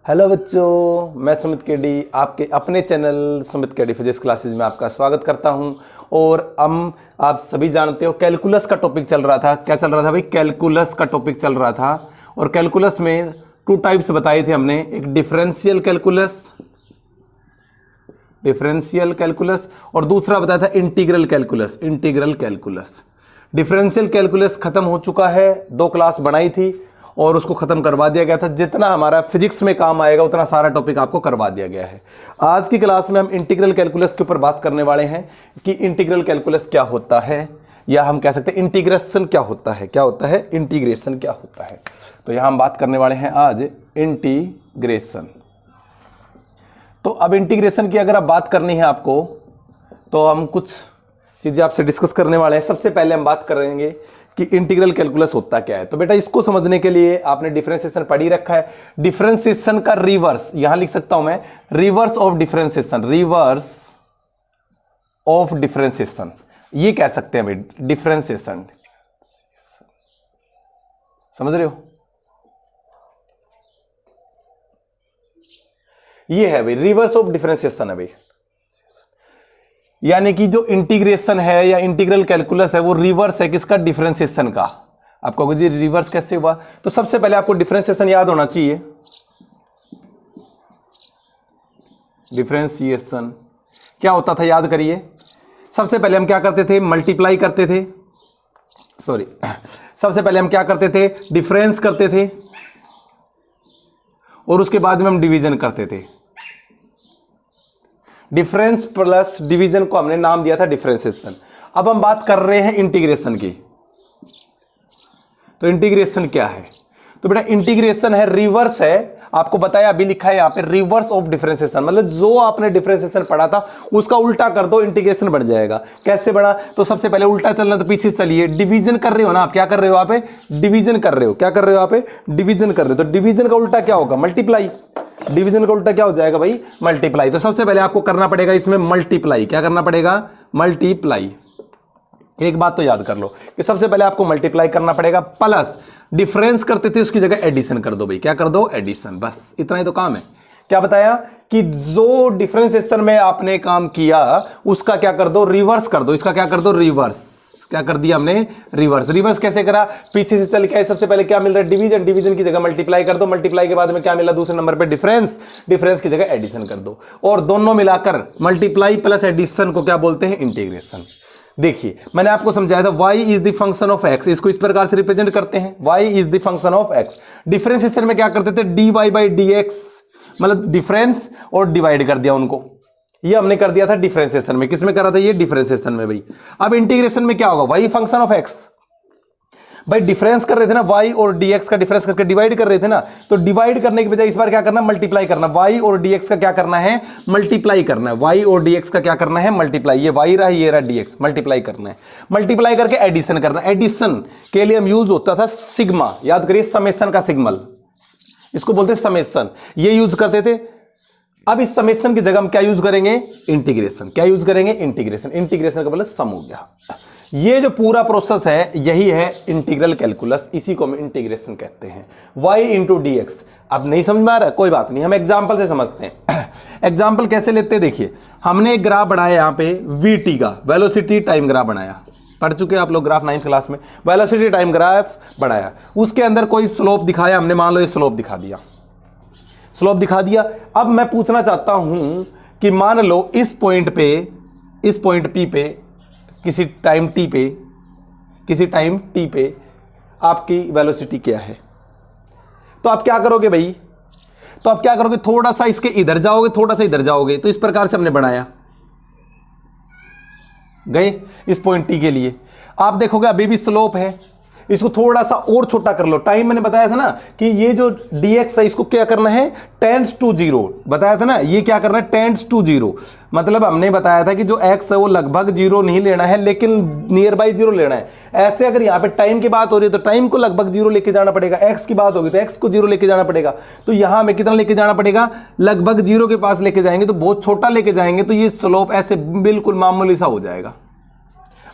Hello बच्चों, मैं Sumit KD आपके अपने channel Sumit KD physics classes में आपका स्वागत करता हूं। और आप सभी जानते हो कैलकुलस का टॉपिक चल रहा था। क्या चल रहा था भाई? कैलकुलस का टॉपिक चल रहा था। और कैलकुलस में टू टाइप्स बताए थे हमने, एक डिफरेंशियल कैलकुलस और दूसरा बताया था इंटीग्रल कैलकुलस। डिफरेंशियल कैलकुलस खत्म हो चुका है, 2 क्लास बनाई थी और उसको खत्म करवा दिया गया था। जितना हमारा फिजिक्स में काम आएगा उतना सारा टॉपिक आपको करवा दिया गया है। आज की क्लास में हम इंटीग्रल कैलकुलस के ऊपर बात करने वाले हैं कि इंटीग्रल कैलकुलस क्या होता है, या हम कह सकते हैं इंटीग्रेशन क्या होता है। इंटीग्रेशन क्या होता है। तो यहां हम बात करने वाले हैं आज इंटीग्रेशन। तो अब इंटीग्रेशन की अगर आप बात करनी है आपको, तो हम कुछ चीजें आपसे डिस्कस करने वाले हैं। सबसे पहले हम बात करेंगे कि इंटीग्रल कैलकुलस होता क्या है। तो बेटा इसको समझने के लिए आपने डिफरेंशिएशन पढ़ ही रखा है। डिफरेंशिएशन का रिवर्स यहां लिख सकता हूं मैं, रिवर्स ऑफ डिफरेंशिएशन, ये कह सकते हैं भाई डिफरेंशिएशन। समझ रहे हो? ये है भाई रिवर्स ऑफ डिफरेंशिएशन है भाई। यानी कि जो इंटीग्रेशन है या इंटीग्रल कैलकुलस है वो रिवर्स है किसका? डिफरेंशिएशन का। आपको जी रिवर्स कैसे हुआ? तो सबसे पहले आपको डिफरेंशिएशन याद होना चाहिए। डिफरेंशिएशन क्या होता था याद करिए। सबसे पहले हम क्या करते थे? मल्टीप्लाई करते थे। सबसे पहले हम क्या करते थे? डिफरेंस करते थे और उसके बाद में हम डिवीजन करते थे। डिफरेंस प्लस डिवीजन को हमने नाम दिया था डिफरेंशिएशन। अब हम बात कर रहे हैं इंटीग्रेशन की। तो इंटीग्रेशन क्या है? तो बेटा इंटीग्रेशन है, रिवर्स है। आपको बताया, अभी लिखा है यहां पे रिवर्स ऑफ डिफरेंशिएशन, मतलब जो आपने डिफरेंशिएशन पढ़ा था उसका उल्टा कर दो, इंटीग्रेशन बढ़ जाएगा। कैसे बढ़ा? तो सबसे पहले उल्टा चलना, तो पीछे चलिए। डिवीजन कर रहे हो ना आप, क्या कर रहे हो आप? डिवीजन कर रहे हो। क्या कर रहे हो आप? डिवीजन कर रहे हो। तो डिवीजन का उल्टा क्या होगा? मल्टीप्लाई। डिवीजन का उल्टा क्या हो जाएगा भाई? मल्टीप्लाई। तो सबसे पहले आपको करना पड़ेगा इसमें मल्टीप्लाई। क्या करना पड़ेगा? मल्टीप्लाई। एक बात तो याद कर लो कि सबसे पहले आपको मल्टीप्लाई करना पड़ेगा, प्लस डिफरेंस करते थे उसकी जगह एडिशन कर दो भाई। क्या कर दो? एडिशन। बस इतना ही तो काम है। क्या बताया कि जो डिफरेंशिएशन में आपने काम किया उसका क्या कर दो? रिवर्स कर दो। इसका क्या कर दो? रिवर्स। क्या कर दिया हमने? रिवर्स। रिवर्स कैसे करा? पीछे से चल के सबसे पहले क्या मिल रहा है? डिवीजन। डिवीजन की जगह मल्टीप्लाई कर दो। मल्टीप्लाई के बाद में क्या मिला दूसरे नंबर पे? डिफरेंस। डिफरेंस की जगह एडिशन कर दो। और दोनों मिलाकर मल्टीप्लाई प्लस एडिशन को क्या बोलते हैं? इंटीग्रेशन। देखिए मैंने आपको समझाया था y is the function of x, इसको इस प्रकार से रिप्रेजेंट करते हैं, y is the function of x। Differentiation में क्या करते थे? dy बाई dx, मतलब डिफरेंस और डिवाइड कर दिया उनको। ये हमने कर दिया था डिफरेंशिएशन में। किसमें करा था? ये डिफरेंशिएशन में भाई। अब इंटीग्रेशन में क्या होगा? y फंक्शन ऑफ x भाई, डिफरेंस कर रहे थे ना y और dx का डिफरेंस करके डिवाइड कर रहे थे ना, तो डिवाइड करने के बजाय इस बार क्या करना? मल्टीप्लाई करना। y और dx का क्या करना है? मल्टीप्लाई करना है। y और dx का क्या करना है? मल्टीप्लाई। ये y रहा, ये रहा dx, मल्टीप्लाई करना है। मल्टीप्लाई करके एडिशन करना। एडिशन के लिए हम यूज होता था सिग्मा, याद करिए, समेशन का सिग्नल, इसको बोलते हैं समेशन, ये यूज करते थे। अब इस समेशन की जगह हम क्या यूज करेंगे? इंटीग्रेशन। क्या यूज करेंगे? इंटीग्रेशन। इंटीग्रेशन का मतलब सम हो गया। ये जो पूरा प्रोसेस है यही है इंटीग्रल कैलकुलस, इसी को हम इंटीग्रेशन कहते हैं। y into d x. अब नहीं समझ में आ रहा है? कोई बात नहीं, हम एग्जाम्पल से समझते हैं। एग्जाम्पल कैसे लेते हैं? देखिए हमने एक ग्राफ बनाया यहां पे vt का, वेलोसिटी टाइम ग्राफ बनाया। पढ़ चुके आप लोग ग्राफ 9th क्लास में। वेलोसिटी टाइम ग्राफ बनाया, उसके अंदर कोई स्लोप दिखाया हमने, मान लो ये स्लोप दिखा दिया, स्लोप दिखा दिया। अब मैं पूछना चाहता हूं कि मान लो इस पॉइंट पे, इस पॉइंट P पे, किसी टाइम t पे आपकी वेलोसिटी क्या है? तो आप क्या करोगे भाई? तो आप क्या करोगे? थोड़ा सा इसके इधर जाओगे, थोड़ा सा इधर जाओगे। तो इस प्रकार से हमने बनाया, गए इस पॉइंट t के लिए। आप देखोगे अभी भी स्लोप है, इसको थोड़ा सा और छोटा कर लो। टाइम मैंने बताया था ना कि ये जो dx है इसको क्या करना है? टेंड्स टू 0 बताया था ना, ये क्या करना है? Tends to 0। मतलब हमने बताया था कि जो x है वो लगभग 0 नहीं लेना है, लेकिन नियर बाई 0 लेना है। ऐसे अगर यहाँ पे टाइम की बात हो रही है तो टाइम को लगभग 0 लेके जाना पड़ेगा, x की बात होगी तो x को 0 लेके जाना पड़ेगा। तो यहां हमें कितना लेके जाना पड़ेगा? लगभग 0 के पास लेके जाएंगे तो बहुत छोटा लेके जाएंगे, तो ये स्लोप ऐसे बिल्कुल मामूली सा हो जाएगा।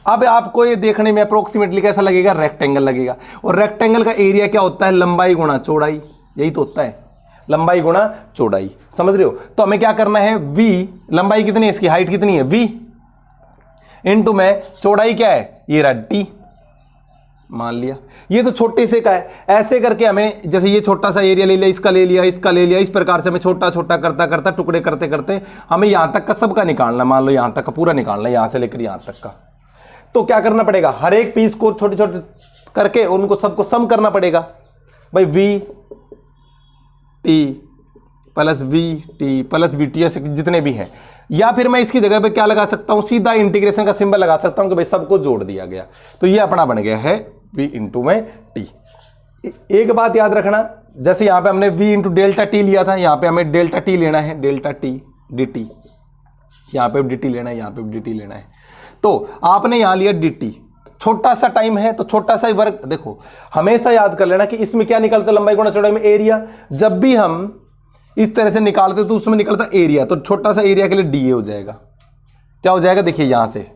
अब आपको ये देखने में अप्रोक्सीमेटली कैसा लगेगा? रेक्टेंगल लगेगा। और रेक्टेंगल का एरिया क्या होता है? लंबाई गुणा चौड़ाई, यही तो होता है। लंबाई गुणा चौड़ाई, समझ रहे हो। तो हमें क्या करना है, v लंबाई कितनी है इसकी, हाइट कितनी है v इनटू में चौड़ाई क्या है, ये रहा t, मान लिया। ये तो छोटे से का है, ऐसे करके हमें जैसे ये छोटा सा एरिया ले लिया, इसका ले लिया, इसका ले लिया, इस प्रकार से हमें छोटा छोटा करता करता टुकड़े करते करते हमें यहां तक का सबका निकालना, मान लो यहां तक का पूरा निकालना, यहां से लेकर यहां तक का। तो क्या करना पड़ेगा, हर एक पीस को छोटे छोटे करके उनको सबको सम करना पड़ेगा भाई, we T plus we T plus we T जितने भी हैं। या फिर मैं इसकी जगह पे क्या लगा सकता हूं, सीधा इंटीग्रेशन का सिंबल लगा सकता हूं कि भाई सबको जोड़ दिया गया। तो ये अपना बन गया है v इंटू में टी। एक बात याद रखना, जैसे यहां पे हमने v इंटू डेल्टा टी लिया था, यहां पे हमें डेल्टा टी लेना है, डेल्टा टी डी टी, यहां पे डी टी लेना है, यहां पे डी टी लेना है। तो आपने यहां लिया डी टी, छोटा सा टाइम है तो छोटा सा ही वर्क। देखो हमेशा याद कर लेना कि इसमें क्या निकलता है, लंबाई गुणा चौड़ाई में एरिया। जब भी हम इस तरह से निकालते तो उसमें निकलता एरिया, तो छोटा सा एरिया के लिए डी हो जाएगा। क्या हो जाएगा, देखिए यहां से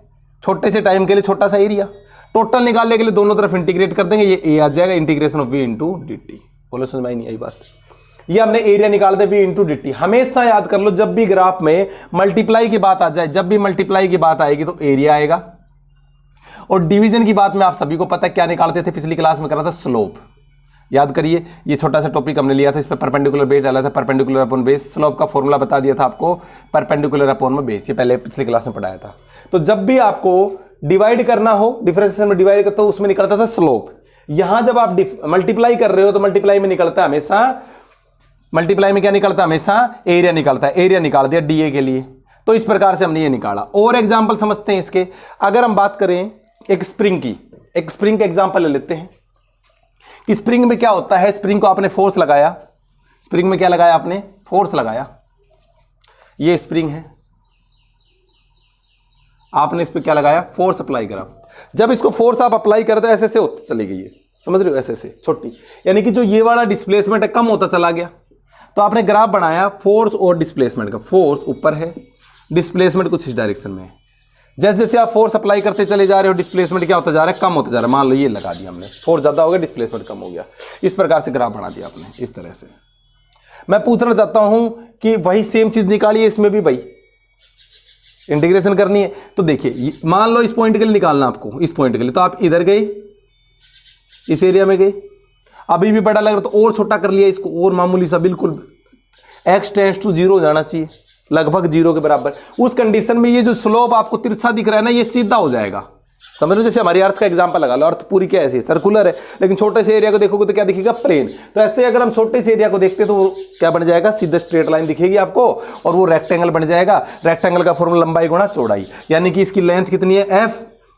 छोटे से टाइम के लिए छोटा सा एरिया, टोटल निकालने के लिए दोनों तरफ इंटीग्रेट कर देंगे, ये ए आ जाएगा, integration of v into d t. बोलो समझ में नहीं आई बात, ये हमने एरिया निकाल दे वी इंटू डी टी। हमेशा याद कर लो जब भी ग्राफ में मल्टीप्लाई की बात आ जाए, जब भी मल्टीप्लाई की बात आएगी तो एरिया आएगा। और डिवीजन की बात में आप सभी को पता है क्या निकालते थे, पिछली क्लास में करा था स्लोप, याद करिए। ये छोटा सा टॉपिक हमने लिया था, इस पर परपेंडिकुलर बेस डाला था, परपेंडिकुलर अपॉन बेस। स्लोप का फॉर्मूला बता दिया था आपको, परपेंडिकुलर अपॉन में बेस, ये पहले पिछली क्लास में पढ़ाया था। तो जब भी आपको डिवाइड करना हो, डिफरेंशिएशन में डिवाइड करते हो, उसमें निकलता था स्लोप। यहां जब आप मल्टीप्लाई कर रहे हो तो मल्टीप्लाई में निकलता है हमेशा, मल्टीप्लाई में क्या निकलता है हमेशा, एरिया निकलता है। एरिया निकाल दिया डीए के लिए, तो इस प्रकार से हमने ये निकाला। और एग्जाम्पल समझते हैं इसके। अगर हम बात करें एक स्प्रिंग की, एक स्प्रिंग का एग्जाम्पल ले लेते हैं कि स्प्रिंग में क्या होता है। स्प्रिंग को आपने फोर्स लगाया, स्प्रिंग में क्या लगाया आपने, फोर्स लगाया। ये स्प्रिंग है, आपने इस पे क्या लगाया, फोर्स अप्लाई करा। जब इसको फोर्स आप अप्लाई करते हो ऐसे से होता चली गई है, समझ रहे हो, ऐसे से छोटी, यानी कि जो ये वाला डिस्प्लेसमेंट है कम होता चला गया। तो आपने ग्राफ बनाया फोर्स और डिस्प्लेसमेंट का, फोर्स ऊपर है, डिस्प्लेसमेंट कुछ इस डायरेक्शन में है। जैसे जैसे आप फोर्स अप्लाई करते चले जा रहे हो, डिस्प्लेसमेंट क्या होता जा रहा है, कम होता जा रहा है। मान लो ये लगा दिया हमने, फोर्स ज्यादा हो गया, डिस्प्लेसमेंट कम हो गया। इस प्रकार से ग्राफ बना दिया आपने, इस तरह से। मैं पूछना चाहता हूं कि वही सेम चीज निकालिए इसमें भी, भाई इंटीग्रेशन करनी है। तो देखिए मान लो इस पॉइंट के लिए निकालना आपको, इस पॉइंट के लिए, तो आप इधर गए, इस एरिया में गए, अभी भी बड़ा लग रहा तो और छोटा कर लिया इसको, और मामूली सा, बिल्कुल x टेंड्स टू 0 जाना चाहिए, लगभग 0 के बराबर। उस कंडीशन में ये जो स्लोप आपको तिरछा दिख रहा है ना, ये सीधा हो जाएगा। समझ लो, जैसे हमारी अर्थ का एग्जांपल लगा लो, अर्थ पूरी क्या ऐसी सर्कुलर है, लेकिन छोटे से एरिया को देखोगे तो क्या दिखेगा, प्लेन। तो ऐसे अगर हम छोटे से एरिया को देखते तो वो क्या बन जाएगा, सीधा स्ट्रेट लाइन दिखेगी आपको, और वो रेक्टेंगल बन जाएगा। रेक्टेंगल का फॉर्मूला लंबाई गुणा चौड़ाई, यानी कि इसकी लेंथ कितनी है f,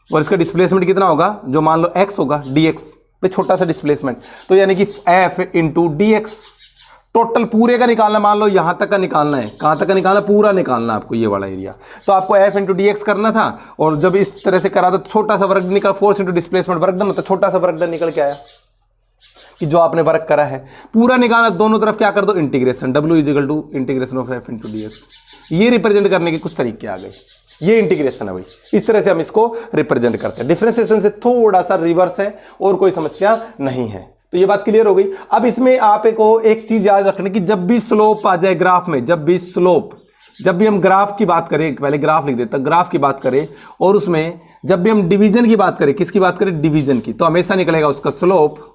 और इसका डिस्प्लेसमेंट कितना होगा, जो मान लो x होगा, dx पे छोटा सा डिस्प्लेसमेंट, तो यानी कि f इंटू dx। टोटल पूरे का निकालना, मान लो यहां तक का निकालना है, कहां तक का निकालना, पूरा निकालना आपको, ये वाला एरिया। तो आपको f इंटू डी एक्स करना था, और जब इस तरह से करा तो छोटा सा वर्क निकला, force into displacement work done, तो छोटा सा वर्क डन निकल के आया कि जो आपने वर्क करा है पूरा निकाला। दोनों तरफ क्या कर दो, integration, w is equal to integration of f into d x. ये रिप्रेजेंट करने के कुछ तरीके आ गए, ये इंटीग्रेशन है भाई। इस तरह से हम इसको रिप्रेजेंट करते हैं। डिफरेंशिएशन से थोड़ा सा रिवर्स है, और कोई समस्या नहीं है। तो ये बात क्लियर हो गई। अब इसमें आप एक चीज याद रखने की, जब भी स्लोप आ जाए ग्राफ में, जब भी हम ग्राफ की बात करें, पहले ग्राफ लिख देता, ग्राफ की बात करें, और उसमें जब भी हम डिवीजन की बात करें, किसकी बात करें, डिवीजन की, तो हमेशा निकलेगा उसका स्लोप।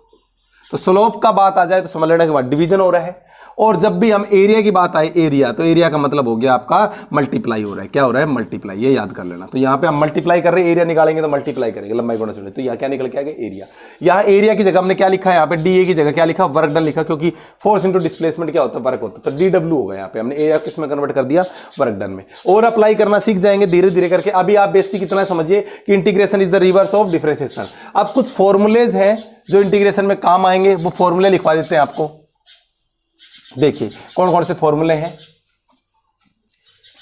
तो स्लोप का बात आ जाए तो समझ लेना के बाद डिवीजन हो रहा है। और जब भी हम एरिया की बात आए, एरिया, तो एरिया का मतलब हो गया आपका मल्टीप्लाई हो रहा है। क्या हो रहा है, मल्टीप्लाई, ये याद कर लेना। तो यहाँ पे हम मल्टीप्लाई कर रहे हैं, एरिया निकालेंगे तो मल्टीप्लाई करेंगे, लंबाई गुणा चौड़ाई। तो यहाँ क्या निकल के आ गया, एरिया। यहाँ एरिया की जगह हमने क्या लिखा है, यहाँ पे डीए की जगह क्या लिखा, वर्क डन लिखा, क्योंकि फोर्स इंटू डिस्प्लेसमेंट क्या होता है, वर्क होता है। तो डीडब्ल्यू होगा, यहाँ पे हमने एरिया को इसमें कन्वर्ट कर दिया वर्क डन में। और अप्लाई करना सीख जाएंगे धीरे धीरे करके। अभी आप बेसिक इतना समझिए कि integration is the reverse of differentiation. अब कुछ फॉर्मूलेज हैं जो इंटीग्रेशन में काम आएंगे, वो फॉर्मूले लिखवा देते हैं आपको। देखिए कौन कौन से फॉर्मूले हैं।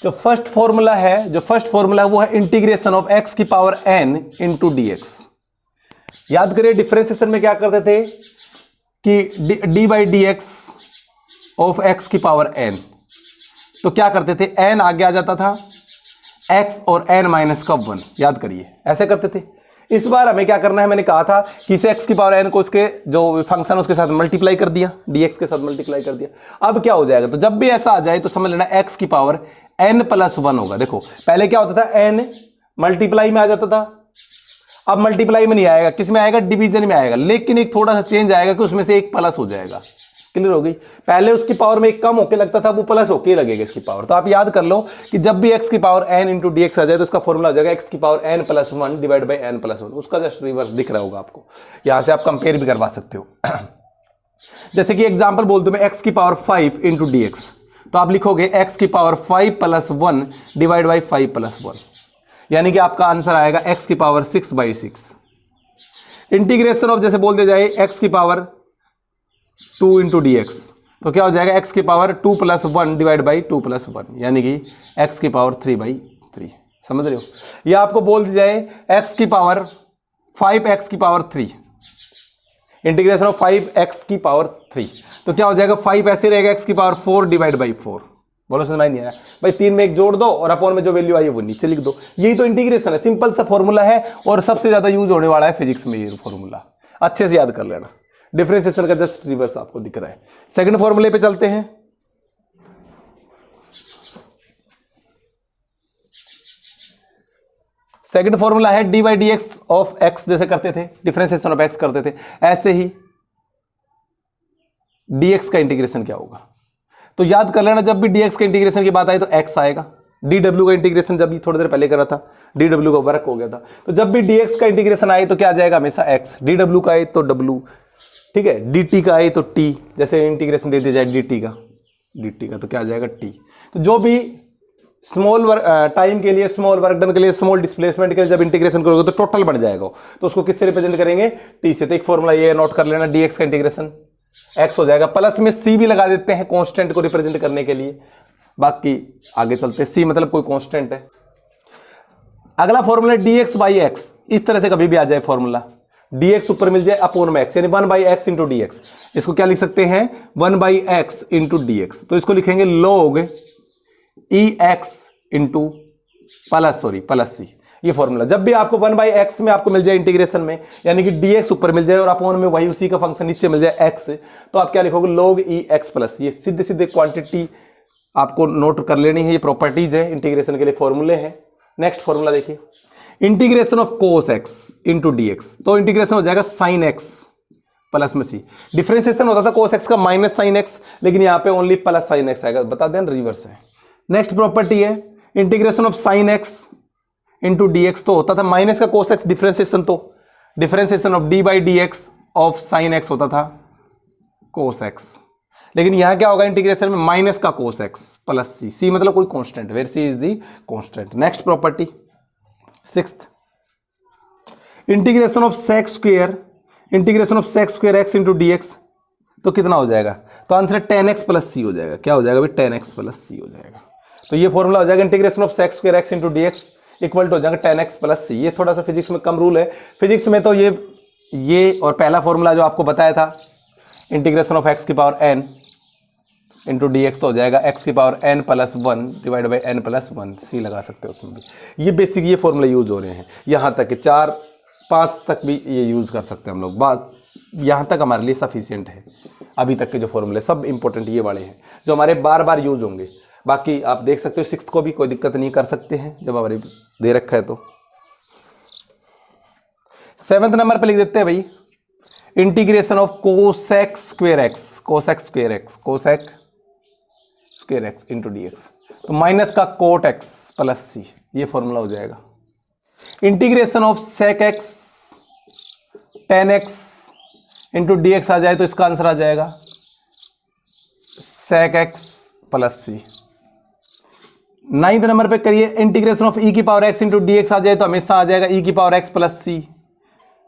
जो फर्स्ट फॉर्मूला है वो है इंटीग्रेशन ऑफ x की power n into d x. याद करिए डिफरेंशिएशन में क्या करते थे कि d by D x of x की पावर n, तो क्या करते थे, n आगे आ जाता था x और n माइनस का 1। याद करिए ऐसे करते थे। इस बार हमें क्या करना है, मैंने कहा था कि इसे x की पावर n को उसके जो फंक्शन उसके साथ मल्टीप्लाई कर दिया, dx के साथ मल्टीप्लाई कर दिया। अब क्या हो जाएगा, तो जब भी ऐसा आ जाए तो समझ लेना x की पावर n प्लस 1 होगा। देखो पहले क्या होता था, n मल्टीप्लाई में आ जाता था, अब मल्टीप्लाई में नहीं आएगा, किस में आएगा, डिवीजन में आएगा, लेकिन एक थोड़ा सा चेंज आएगा कि उसमें से एक प्लस हो जाएगा। क्लियर हो गई। पहले उसकी पावर में एक कम होके लगता था, वो प्लस होके लगेगा इसकी पावर। तो आप याद कर लो कि जब भी x की power n into d x आ जाए तो उसका फॉर्मूला हो जाएगा x की power n plus 1 divide by n plus 1। उसका जस्ट रिवर्स दिख रहा होगा आपको, यहां से आप कंपेयर भी करवा सकते हो। जैसे कि एग्जाम्पल बोल दो मैं, x की पावर 5 इंटू डी एक्स, तो आप लिखोगे x की power 5 plus 1 divide by 5 plus 1, यानी कि आपका आंसर आएगा x की पावर 6/6। इंटीग्रेशन ऑफ जैसे बोल दिया जाए x की पावर 2 इंटू डी एक्स, तो क्या हो जाएगा x की power 2 plus 1 divide by 2 plus 1, यानी कि x की पावर 3/3। समझ रहे हो। या आपको बोल दिया जाए x की पावर 5x की पावर 3, इंटीग्रेशन ऑफ 5x की पावर 3, तो क्या हो जाएगा, 5 ऐसे रहेगा x की पावर 4 डिवाइड बाई 4। बोलो समझ में नहीं आया भाई, 3 में 1 जोड़ दो और अपॉन में जो वैल्यू आई है वो नीचे लिख दो। यही तो इंटीग्रेशन है, सिंपल सा फॉर्मूला है और सबसे ज्यादा यूज होने वाला है फिजिक्स में ये फॉर्मूला, अच्छे से याद कर लेना। डिफरेंशिएशन का जस्ट रिवर्स आपको दिख रहा है। सेकंड फॉर्मूले पे चलते हैं। सेकंड फॉर्मूला है D by D x of x, जैसे करते थे डिफरेंशिएशन ऑफ एक्स करते थे, ऐसे ही dx का इंटीग्रेशन क्या होगा। तो याद कर लेना, जब भी dx का इंटीग्रेशन की बात आई तो x आएगा। dw का इंटीग्रेशन जब भी थोड़ी देर पहले करा था, dw का वर्क हो गया था, तो जब भी dx का इंटीग्रेशन आए तो क्या आ जाएगा, हमेशा x, dw का आए तो w, ठीक है, dt का आए तो t, जैसे इंटीग्रेशन दे दिया जाए dt का तो क्या आ जाएगा t। तो जो भी स्मॉल टाइम के लिए, स्मॉल वर्क डन के लिए, स्मॉल डिस्प्लेसमेंट के लिए जब इंटीग्रेशन करोगे तो टोटल बढ़ जाएगा, तो उसको किससे रिप्रेजेंट करेंगे, t से। तो एक फॉर्मूला ये नोट कर लेना, dx का इंटीग्रेशन x हो जाएगा, प्लस में c भी लगा देते हैं कांस्टेंट को रिप्रेजेंट करने के लिए। बाकी आगे चलते हैं, c मतलब कोई कांस्टेंट है। अगला फॉर्मूला dx बाई x, इस तरह से कभी भी आ जाए फॉर्मूला, dx ऊपर मिल जाए अपोन में x, यानी 1/x इंटू डी एक्स। इसको क्या लिख सकते हैं, 1/x इंटू डी एक्स, तो इसको लिखेंगे log ex into plus c। ये फॉर्मूला जब भी आपको 1/x में आपको मिल जाए इंटीग्रेशन में, यानी कि dx ऊपर मिल जाए और अपोन में वही उसी का फंक्शन नीचे मिल जाए x, तो आप क्या लिखोगे, log ex प्लस। ये सीधे सीधे क्वांटिटी आपको नोट कर लेनी है, ये प्रॉपर्टीज है इंटीग्रेशन के लिए, फॉर्मूले हैं। नेक्स्ट फॉर्मूला देखिए, integration of cos x into d x, तो इंटीग्रेशन हो जाएगा sin x प्लस में c। डिफरेंशिएशन होता था cos x का माइनस sin x, लेकिन यहाँ पे ओनली प्लस sin x आएगा, बता दें रिवर्स है। नेक्स्ट प्रॉपर्टी है integration of sin x into d x, तो होता था माइनस का cos x डिफरेंशिएशन, तो differentiation of d by D x of sin x होता था cos x, लेकिन यहां क्या होगा इंटीग्रेशन में, माइनस का cos x plus c, c मतलब कोई constant, where c is the constant. Next property sixth, integration of sec square x into d x, तो कितना हो जाएगा, तो आंसर 10x प्लस c हो जाएगा। क्या हो जाएगा भाई, 10x प्लस c हो जाएगा। तो ये फॉर्मूला हो जाएगा integration of sec square x into d x equal to हो जाएगा 10x प्लस c। ये थोड़ा सा फिजिक्स में कम रूल है, फिजिक्स में तो ये और पहला फॉर्मूला जो आपको बताया था इंटीग्रेशन ऑफ x की power n into d x, तो हो जाएगा x की power n plus 1 divide by n plus 1, c लगा सकते हो उसमें भी। ये बेसिक ये फॉर्मूला यूज हो रहे हैं, यहाँ तक कि 4-5 तक भी ये यूज कर सकते हैं हम लोग, बात यहाँ तक हमारे लिए सफिशियंट है। अभी तक के जो फॉर्मूले सब इंपॉर्टेंट ये वाले हैं जो हमारे बार बार यूज होंगे। बाकी आप देख सकते हो सिक्स्थ को भी कोई दिक्कत नहीं, कर सकते हैं जब हमारे दे रखा है। तो 7th नंबर पे लिख देते हैं भाई, integration of cosec square x into d x, तो माइनस का कोट एक्स प्लस सी, ये फॉर्मूला हो जाएगा। Integration of sec x tan x into d x आ जाए तो इसका आंसर आ जाएगा sec x plus c. 9th number पे करिए, इंटीग्रेशन ऑफ ई की power x into d x आ जाए तो हमेशा आ जाएगा ई की power x plus c.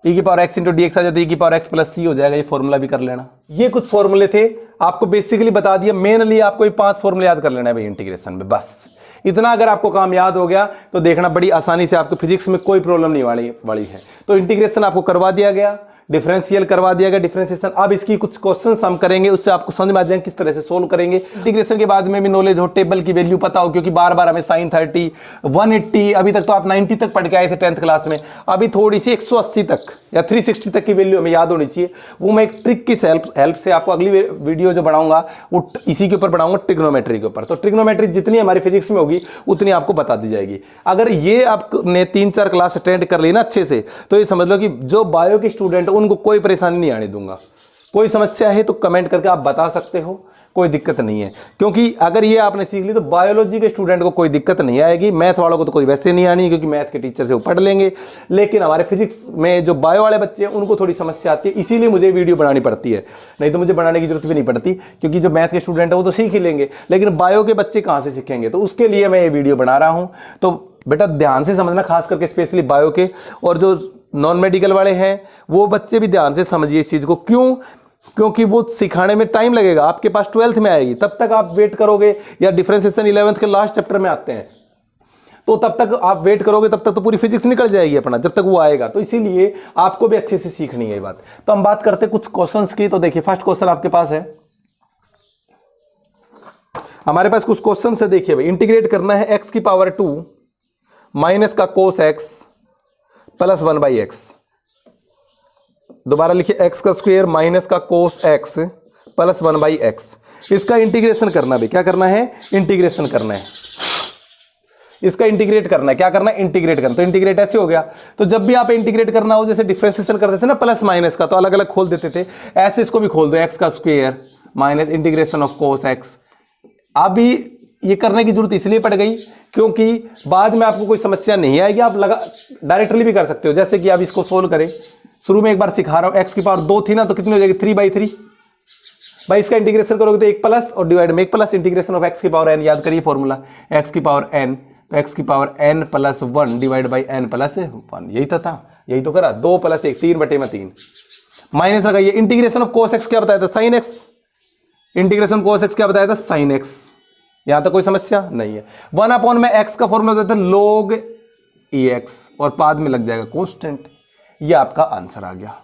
E की power x into d x आ जाए तो ई की पावर एक्स प्लस सी हो जाएगा। ये फॉर्मूला भी कर लेना। ये कुछ फॉर्मूले थे, आपको बेसिकली बता दिया। मेनली आपको ये 5 फॉर्मूले याद कर लेना है भाई इंटीग्रेशन में, बस इतना। अगर आपको काम याद हो गया तो देखना बड़ी आसानी से आपको फिजिक्स में कोई प्रॉब्लम नहीं वाली है। तो इंटीग्रेशन आपको करवा दिया गया, डिफरेंशियल करवा दिया गया डिफरेंशिएशन। अब इसकी कुछ क्वेश्चंस हम करेंगे, उससे आपको समझ में आ जाएंगे किस तरह से सोल्व करेंगे। इंटीग्रेशन के बाद में भी नॉलेज हो, टेबल की वैल्यू पता हो, क्योंकि बार बार हमें sin 30 180 अभी तक तो आप 90 तक पढ़ के आए थे 10th क्लास में, अभी थोड़ी सी 180 तक या 360 तक की वैल्यू हमें याद होनी चाहिए। वो मैं एक ट्रिक की हेल्प से आपको अगली वीडियो जो बनाऊंगा वो इसी के ऊपर बनाऊंगा, ट्रिग्नोमेट्री के ऊपर। तो ट्रिग्नोमेट्री जितनी हमारी फिजिक्स में होगी उतनी आपको बता दी जाएगी। अगर ये आपने 3-4 क्लास अटेंड कर ली ना अच्छे से, तो ये समझ लो कि जो बायो के स्टूडेंट उनको कोई परेशानी नहीं आने दूंगा। कोई समस्या है तो कमेंट करके आप बता सकते हो, कोई दिक्कत नहीं है, क्योंकि अगर ये आपने सीख ली तो बायोलॉजी के स्टूडेंट को कोई दिक्कत नहीं आएगी। मैथ वालों को तो कोई वैसे नहीं आनी, क्योंकि मैथ के टीचर से वो पढ़ लेंगे, लेकिन हमारे फिजिक्स में जो बायो वाले बच्चे हैं उनको थोड़ी समस्या आती है, इसीलिए मुझे वीडियो बनानी पड़ती है। नहीं तो मुझे बनाने की जरूरत भी नहीं पड़ती, क्योंकि जो मैथ के स्टूडेंट है वो तो सीख ही लेंगे, लेकिन बायो के बच्चे कहाँ से सीखेंगे। तो उसके लिए मैं ये वीडियो बना रहा हूँ। तो बेटा ध्यान से समझना, खास करके स्पेशली बायो के, और जो नॉन मेडिकल वाले हैं वो बच्चे भी ध्यान से समझिए इस चीज़ को। क्यों? क्योंकि वो सिखाने में टाइम लगेगा, आपके पास 12th में आएगी, तब तक आप वेट करोगे, या डिफरेंशिएशन 11th के लास्ट चैप्टर में आते हैं, तो तब तक आप वेट करोगे, तब तक तो पूरी फिजिक्स निकल जाएगी अपना, जब तक वो आएगा। तो इसीलिए आपको भी अच्छे से सीखनी है ये बात। तो हम बात करते हैं कुछ क्वेश्चंस की। तो देखिए फर्स्ट क्वेश्चन आपके पास है, हमारे पास कुछ क्वेश्चन है। देखिए भाई, इंटीग्रेट करना है x की पावर 2 माइनस का कोस x प्लस 1/x। दोबारा लिखिए, x का स्क्वायर माइनस का कोस x प्लस 1/x। इसका इंटीग्रेशन करना भी, क्या करना है? इंटीग्रेशन करना है, इसका इंटीग्रेट करना है। क्या करना है? इंटीग्रेट करना। तो इंटीग्रेट ऐसे हो गया। तो जब भी आप इंटीग्रेट करना हो, जैसे डिफरेंशिएशन करते थे ना प्लस माइनस का, तो अलग अलग खोल देते थे, ऐसे इसको भी खोल दो, x का square minus integration of cos x। अभी ये करने की जरूरत इसलिए पड़ गई क्योंकि बाद में आपको कोई समस्या नहीं आएगी, आप लगा डायरेक्टली भी कर सकते हो। जैसे कि आप इसको सोल्व करें, शुरू में एक बार सिखा रहा हूं, x की पावर 2 थी ना, तो कितनी हो जाएगी? 3/3। भाई इसका इंटीग्रेशन करोगे तो 1 प्लस और डिवाइड में 1 प्लस इंटीग्रेशन ऑफ x की पावर n। याद करिए फॉर्मूला, x की पावर n, तो x की power n plus 1 divide by n plus 1। यही तो था, यही तो करा, 2 + 1 3/3। माइनस लगाइए, इंटीग्रेशन ऑफ cos x क्या बताया था? sin x। Integration cos x क्या बताया था? sin x। यहां तक कोई समस्या नहीं है। 1 में x का फॉर्मूला देता है log ax, और बाद में लग जाएगा कांस्टेंट। ये आपका आंसर आ गया।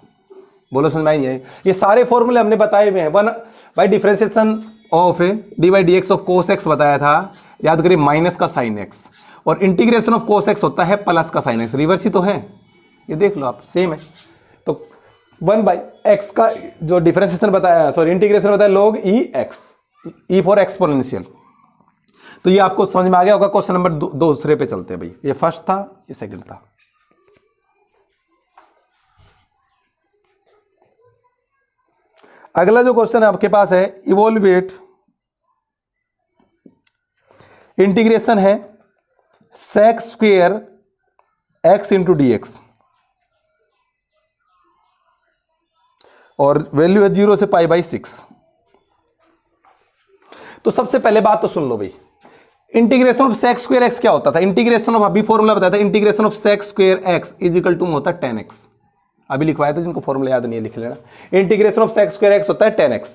बोलो समझ में आई है? ये सारे फॉर्मूले हमने बताए हुए हैं। By differentiation of dy/dx of cos x बताया था, याद करिए, माइनस का sin x, और इंटीग्रेशन ऑफ cos x होता है प्लस का sin x। रिवर्स ही तो है, ये देख लो आप, सेम है। तो 1/x का जो डिफरेंशिएशन बताया, सॉरी इंटीग्रेशन बताया log ex, e for exponential. तो ये आपको समझ में आ गया होगा। क्वेश्चन नंबर दूसरे पे चलते हैं भाई। ये फर्स्ट था, ये सेकंड था। अगला जो क्वेश्चन आपके पास है, इवोल्यूएट इंटीग्रेशन है sec square x into dx, और वैल्यू है 0 से π/6। तो सबसे पहले बात तो सुन लो भाई, integration of sec square x क्या होता था? इंटीग्रेशन ऑफ, अभी फॉर्मूला बताया था, integration of sec square x is equal to होता है 10x। अभी लिखवाया था, जिनको फॉर्मूला याद नहीं है लिख लेना। Integration of sec square x होता है 10x।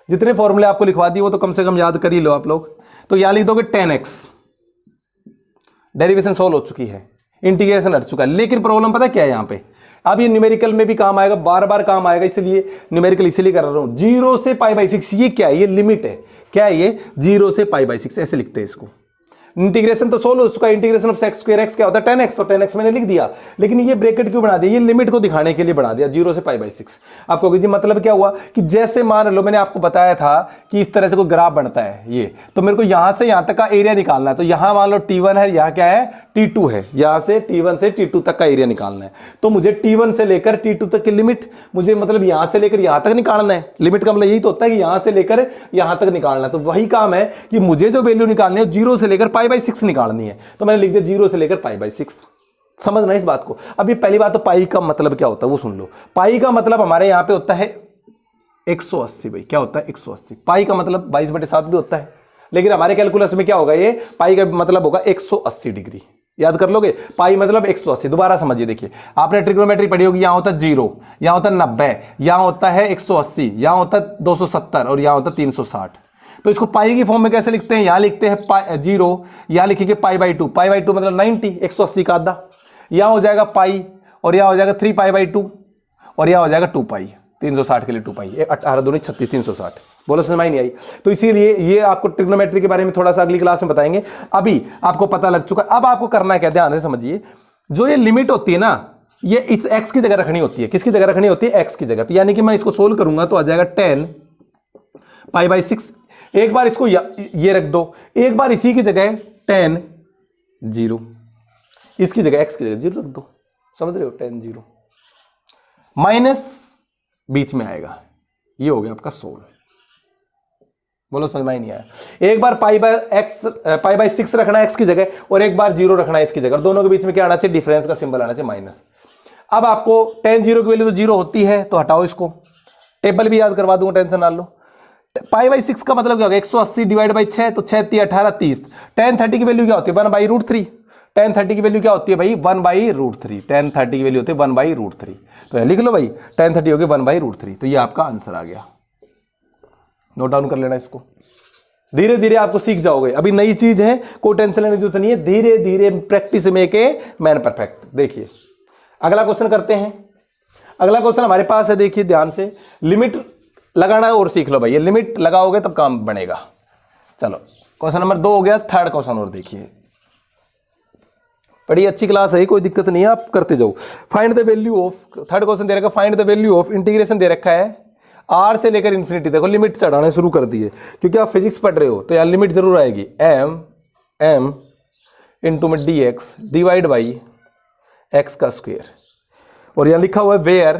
जितने फॉर्मूले आपको लिखवा दिए वो तो कम से कम याद कर ही लो आप लोग। तो यहां लिख दोगे 10x, डेरिवेशन सोल्व हो चुकी है, इंटीग्रेशन हट चुका है। लेकिन प्रॉब्लम पता क्या है यहाँ पे? अब ये न्यूमेरिकल में भी काम आएगा, बार बार काम आएगा, इसलिए न्यूमेरिकल इसीलिए कर रहा हूं। 0 से π/6, ये क्या है? ये लिमिट है। क्या है ये? 0 से π/6, ऐसे लिखते हैं इसको। इंटीग्रेशन तो सोल्व हो चुका है। Integration of sec square x क्या होता है? 10x। तो 10x मैंने लिख दिया, लेकिन ये ब्रैकेट क्यों बना दिया? ये लिमिट को दिखाने के लिए बना दिया, 0 से π/6। आपको जी मतलब क्या हुआ कि जैसे मान लो मैंने आपको बताया था कि इस तरह से कोई ग्राफ बनता है ये, तो मेरे को यहां से यहां तक का एरिया निकालना है। तो यहां मान लो T1 है, यहां क्या है? T2 है। यहां से T1 से T2 तक का एरिया निकालना है। तो मुझे T1 से लेकर T2 तक की लिमिट, मुझे मतलब यहां से लेकर यहां तक निकालना है। लिमिट का मतलब यही तो होता है कि यहां से लेकर यहां तक निकालना है। तो वही काम है कि मुझे जो वैल्यू निकालनी है 0 से लेकर π/6 निकालनी है। तो मैंने लिख दिया 0 से लेकर π/6। समझना इस बात को। अब ये पहली बात तो पाई का मतलब क्या होता है वो सुन लो। पाई का मतलब हमारे यहां पे होता है 180। भाई क्या होता है? 180। पाई का मतलब 22/7 भी होता है, लेकिन हमारे कैलकुलस में क्या होगा? ये पाई का मतलब होगा 180 डिग्री। याद कर लोगे, पाई मतलब 180। दोबारा समझिए, देखिए आपने ट्रिग्नोमेट्री पढ़ी होगी, यहां होता है 0, यहां होता है 90, यहां होता है 180, यहां होता है 270 और यहां होता है 360। तो इसको पाई की फॉर्म में कैसे लिखते हैं? यहां लिखते हैं 0, यहां लिखेंगे π/2। π/2 मतलब 90, 180 का आधा। यहां हो जाएगा पाई और यहां हो जाएगा 3π/2, और यह हो जाएगा 2 पाई, 360 के लिए 2 पाई, 18 दूनी 36, 360। बोलो समझ में नहीं आई? तो इसीलिए ये आपको ट्रिग्नोमेट्री के बारे में थोड़ा सा अगली क्लास में बताएंगे, अभी आपको पता लग चुका। अब आपको करना है क्या, ध्यान से समझिए। जो ये लिमिट होती है ना, ये इस x की जगह रखनी होती है। किसकी जगह रखनी होती है? x की जगह। तो यानी कि मैं इसको सोल्व करूंगा तो आ जाएगा 10 पाई 6। एक बार इसको ये रख दो, एक बार इसी की जगह 10 0, इसकी जगह x की जगह 0 रख दो। समझ रहे हो? 10 0 माइनस बीच में आएगा, ये हो गया आपका 16। बोलो समझ में नहीं आया? एक बार पाई बाय 6 रखना है x की जगह, और एक बार 0 रखना है इसकी जगह। दोनों के बीच में क्या आना चाहिए? डिफरेंस का सिंबल आना चाहिए माइनस। अब आपको 10 0 की वैल्यू तो 0 होती है, तो हटाओ इसको। टेबल भी याद करवा दूंगा, टेंशन ना लो। पाई बाय 6 का मतलब क्या होगा? 180 डिवाइड बाई 6, तो 6 3 18 30। tan 30 की वैल्यू क्या होती है? 1/√3। tan 30 की वैल्यू क्या होती है भाई? 1/√3। tan 30 की वैल्यू होती है 1/√3। तो ये लिख लो भाई, tan 30 होगी 1/√3। तो ये आपका आंसर आ गया। नोट डाउन कर लेना इसको। धीरे धीरे आपको सीख जाओगे, अभी नई चीज है, कोई टेंशन लेने की जरूरत नहीं है। धीरे धीरे practice make a man perfect. देखिए अगला क्वेश्चन करते हैं। अगला क्वेश्चन हमारे पास है, देखिए ध्यान से। लिमिट लगाना और सीख लो भाई, ये लिमिट लगाओगे तब काम बनेगा। चलो क्वेश्चन नंबर 2 हो गया। थर्ड क्वेश्चन और देखिए, बड़ी अच्छी क्लास है, कोई दिक्कत नहीं है, आप करते जाओ। Find the value of, third question दे रखा, find the value of integration दे रखा है r से लेकर इन्फिनिटी। देखो लिमिट चढ़ाने शुरू कर दिए, क्योंकि आप फिजिक्स पढ़ रहे हो तो यार लिमिट जरूर आएगी। m इंटू में dx डिवाइड बाई x का स्क्वायर, और यहां लिखा हुआ है where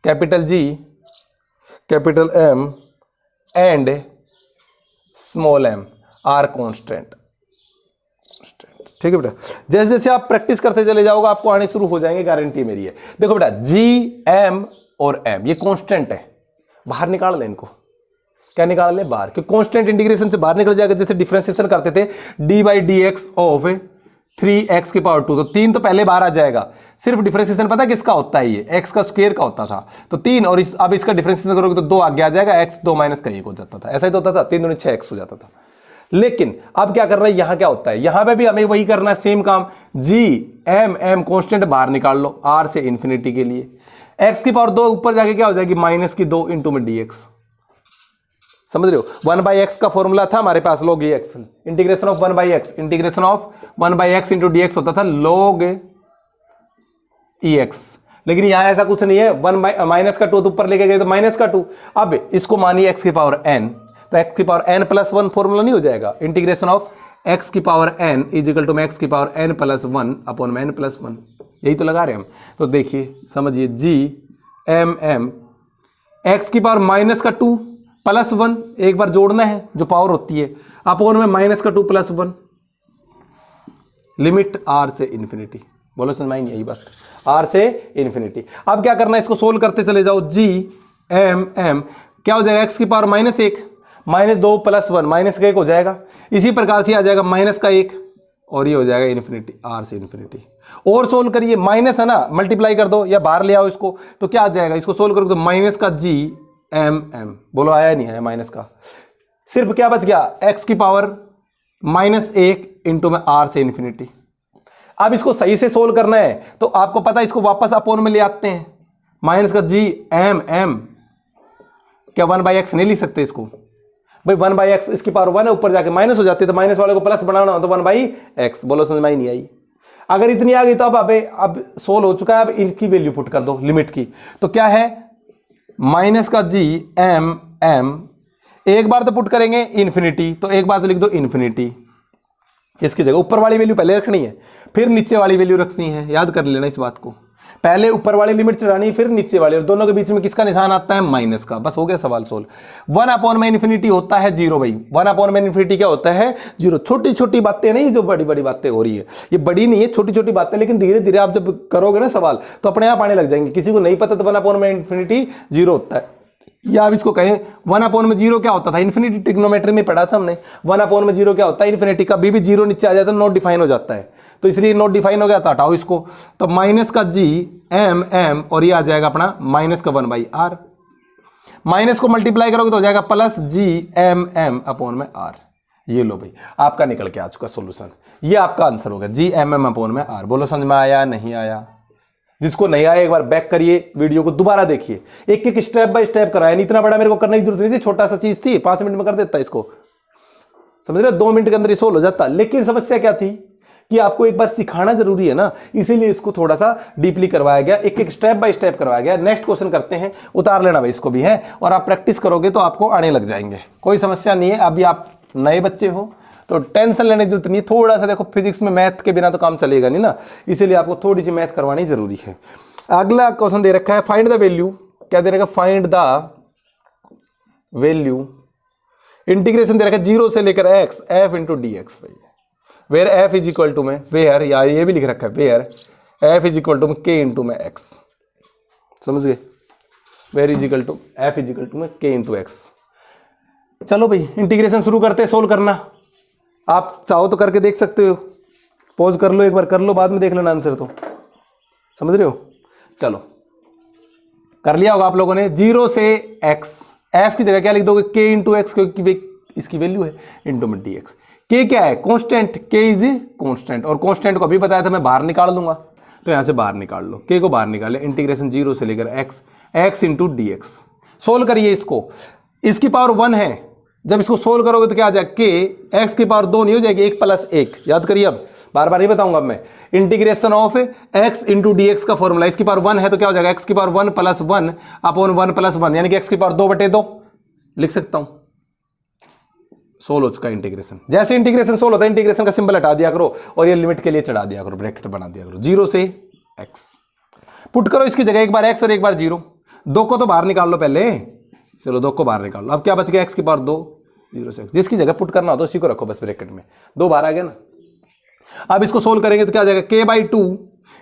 capital G capital M and small m are constant. ठीक है बेटा, जैसे जैसे आप प्रैक्टिस करते चले जाओगे आपको आने शुरू हो जाएंगे, गारंटी मेरी है। देखो बेटा G M और M ये कांस्टेंट है, बाहर निकाल ले इनको। क्या निकाल ले? बाहर, क्योंकि कांस्टेंट इंटीग्रेशन से बाहर निकल जाएगा। जैसे डिफरेंशिएशन करते थे d/dx ऑफ 3x की पावर 2, तो 3 तो पहले बाहर आ जाएगा। सिर्फ डिफरेंशिएशन पता है किसका होता है? ये x का स्क्वायर का होता था, तो 3, और अब इसका डिफरेंशिएशन करोगे तो 2 आगे आ जाएगा, x 2 माइनस का 1 हो जाता था। ऐसा ही तो होता था, 3 दूनी 6x हो जाता था। लेकिन अब क्या कर रहा है, यहां क्या होता है? यहां पे भी हमें वही करना है, सेम काम। G M कांस्टेंट बाहर निकाल लो r से इन्फिनिटी के लिए। x की पावर 2 ऊपर जाके क्या हो जाएगी? माइनस की 2 इंटू में dx। समझ रहे हो? 1/x का फॉर्मूला था हमारे पास, log x। Integration of 1/x, integration of 1/x into dx होता था log ex। लेकिन यहां ऐसा कुछ नहीं है, माइनस का 2 तो ऊपर लेके गए तो माइनस का 2। अब इसको मानिए x की पावर n, तो x की पावर n प्लस 1 फॉर्मूला नहीं हो जाएगा? इंटीग्रेशन ऑफ x की power n is equal to x की power n plus 1 upon n plus 1। यही तो लगा रहे हम। तो देखिए समझिए, G M x की पावर माइनस का 2 प्लस 1, एक बार जोड़ना है जो पावर होती है, अपॉन में माइनस का 2 प्लस 1, लिमिट r से इन्फिनिटी। बोलो समझ में आई? यही बात, r से इन्फिनिटी। अब क्या करना है, इसको सोल्व करते चले जाओ। G M क्या हो जाएगा? x की पावर -1 -2 प्लस 1 माइनस का 1 हो जाएगा। इसी प्रकार से आ जाएगा माइनस का 1, और ये हो जाएगा इन्फिनिटी, r से इन्फिनिटी। और सोल्व करिए, माइनस है ना, मल्टीप्लाई कर दो या बाहर ले आओ इसको, तो क्या आ जाएगा? इसको सोल्व करोगे तो माइनस का G M बोलो आया नहीं आया? माइनस का सिर्फ क्या बच गया? x की पावर -1 इंटू में r से इन्फिनिटी। अब इसको सही से सोल्व करना है तो आपको पता है, इसको वापस अपोन में ले आते हैं। माइनस का G M क्या 1/x नहीं लिख सकते इसको भाई? 1/x इसकी पावर 1 है, ऊपर जाके माइनस हो जाती है, तो माइनस वाले को प्लस बनाना हो तो 1/x। बोलो समझ में नहीं आई? अगर इतनी आ गई तो अब सोल्व हो चुका है। अब इनकी वैल्यू पुट कर दो लिमिट की, तो क्या है? माइनस का G M एक बार तो पुट करेंगे इन्फिनिटी, तो एक बार तो लिख दो इन्फिनिटी। इसकी जगह ऊपर वाली वैल्यू पहले रखनी है, फिर नीचे वाली वैल्यू रखनी है। याद कर लेना इस बात को, पहले ऊपर वाली लिमिट चढ़ानी फिर नीचे वाली, और दोनों के बीच में किसका निशान आता है? माइनस का। बस हो गया सवाल सोल्व। 1/इन्फिनिटी होता है 0 भाई। 1/इन्फिनिटी क्या होता है? 0। छोटी छोटी बातें नहीं, जो बड़ी बड़ी बातें हो रही है, ये बड़ी नहीं है, छोटी छोटी बातें, लेकिन धीरे धीरे आप जब करोगे ना सवाल तो अपने आप आने लग जाएंगे। किसी को नहीं पता तो 1/इन्फिनिटी 0 होता है, या आप इसको कहें 1/0 क्या होता था? इन्फिनिटी ट्रिग्नोमेट्री में पढ़ा था हमने। 1/0 क्या होता है? इन्फिनिटी का भी 0 नीचे आ जाता है, नॉट डिफाइन हो जाता है, तो इसलिए नॉट डिफाइन हो गया था, हटाओ इसको। तो माइनस का G M और ये आ जाएगा अपना माइनस का 1/r। माइनस को मल्टीप्लाई करोगे तो हो जाएगा प्लस G M अपॉन में r। ये लो भाई, आपका निकल के आ चुका सोल्यूशन। ये आपका आंसर होगा G M अपॉन में r। बोलो समझ में आया नहीं आया? जिसको नहीं आया एक बार बैक करिए, वीडियो को दोबारा देखिए, एक एक स्टेप बाय स्टेप कराया। नहीं इतना बड़ा मेरे को करने की जरूरत नहीं थी, छोटा सा चीज थी, 5 मिनट में कर देता इसको, समझ रहे हो, 2 मिनट के अंदर ये सोल्व हो जाता। लेकिन समस्या क्या थी कि आपको एक बार सिखाना जरूरी है ना, इसीलिए इसको थोड़ा सा डीपली करवाया गया, एक एक स्टेप बाय स्टेप करवाया गया। नेक्स्ट क्वेश्चन करते हैं, उतार लेना भाई इसको भी है, और आप प्रैक्टिस करोगे तो आपको आने लग जाएंगे, कोई समस्या नहीं है। अभी आप नए बच्चे हो तो टेंशन लेने की जरूरत नहीं, थोड़ा सा देखो फिजिक्स में मैथ के बिना तो काम चलेगा नहीं ना, इसीलिए आपको थोड़ी सी मैथ करवानी जरूरी है। अगला क्वेश्चन दे रखा है फाइंड द वैल्यू, क्या दे रखा है, फाइंड द वैल्यू, इंटीग्रेशन दे रखा है 0 से लेकर x f into d x, where f is equal to में वेयर, या ये भी लिख रखा है where f is equal to में k इंटू में x, समझ गए, where is equal to f is equal to में k इंटू x। चलो भाई इंटीग्रेशन शुरू करते हैं, सोल्व करना। आप चाहो तो करके देख सकते हो, पॉज कर लो, एक बार कर लो, बाद में देख लेना आंसर, तो समझ रहे हो। चलो कर लिया होगा आप लोगों ने। 0 से x, f की जगह क्या लिख दोगे, k इंटू एक्स, क्योंकि इसकी वैल्यू है, इंटू में डी एक्स। k क्या है, कांस्टेंट, k इज कांस्टेंट, और कांस्टेंट को अभी बताया था मैं बाहर निकाल दूंगा, तो यहां से बाहर निकाल लो, k को बाहर निकाले, इंटीग्रेशन 0 से लेकर x into d x. Solve करिए इसको, इसकी पावर 1 है, जब इसको सोल्व करोगे तो क्या आ जाएगा, k x की पावर 2 नहीं हो जाएगी, 1 प्लस 1, याद करिए, अब बार बार नहीं बताऊंगा अब मैं। Integration of x into d x का फॉर्मूला, इसकी पावर 1 है तो क्या हो जाएगा, x की पावर 1 प्लस 1 अपॉन 1 प्लस 1, यानी कि x की पावर 2/2 लिख सकता हूं। सोल्व हो चुका इंटीग्रेशन। जैसे इंटीग्रेशन सोल्व होता है, इंटीग्रेशन का सिंबल हटा दिया करो और ये लिमिट के लिए चढ़ा दिया करो, ब्रैकेट बना दिया करो, 0 से x पुट करो इसकी जगह, एक बार x और एक बार 0, 2 को तो बाहर निकाल लो पहले, चलो 2 को बाहर निकाल लो। अब क्या बच गया, x की पावर 2, 0 से x, जिसकी जगह पुट करना हो तो उसी को रखो बस ब्रैकेट में, 2 बाहर आ गया ना। अब इसको सोल्व करेंगे तो क्या आ जाएगा, k/2,